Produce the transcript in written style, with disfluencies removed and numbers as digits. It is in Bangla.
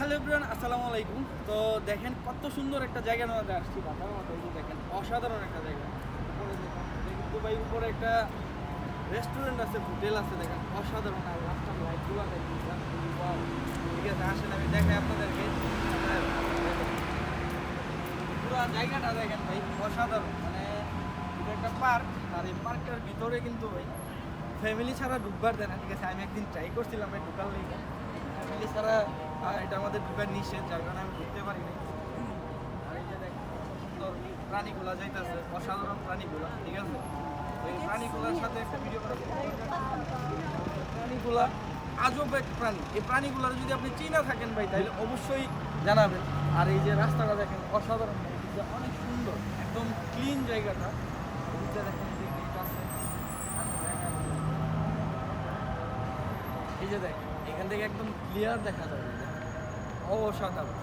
হ্যালো এভরিওয়ান, আসসালামু আলাইকুম। তো দেখেন কত সুন্দর একটা জায়গার মধ্যে আসছি, ঢাকার মধ্যে। এই যে দেখেন অসাধারণ একটা জায়গা। উপরে দেখেন দুবাই উপরে একটা রেস্টুরেন্ট আছে, হোটেল আছে, দেখেন অসাধারণ। আর রাস্তার লাইটগুলো দেখেন, ওয়াও। ঠিক আছে, আসেন আমি দেখাই আপনাদেরকে। পুরো জায়গাটা দেখেন ভাই, অসাধারণ। মানে এটা একটা পার্ক, আর এই পার্কটার ভিতরে কিন্তু ভাই ফ্যামিলি ছাড়া ঢুকবার দেয় না। ঠিক আছে, আমি একদিন ট্রাই করছিলাম ভাই ঢুকার লেগে। ফ্যামিলি ছাড়া এটা আমাদের ঢুকার নিষেধ, যার কারণে আমি ঢুকতে পারি না। আর এই যে দেখেন সুন্দর প্রাণীগুলা যাইতেছে, অসাধারণ প্রাণীগুলা। ঠিক আছে, তো এই প্রাণীগুলোর সাথে একটা ভিডিও করা প্রাণীগুলা আজব এক প্রাণী। এই প্রাণীগুলোর যদি আপনি চিনা থাকেন ভাই, তাহলে অবশ্যই জানাবেন। আর এই যে রাস্তাটা দেখেন অসাধারণ, অনেক সুন্দর, একদম ক্লিন জায়গাটা। এদিকটা দেখেন, এদিকে আছে। এই যে দেখেন এখান থেকে একদম ক্লিয়ার দেখা যাবে, অসাধারণ।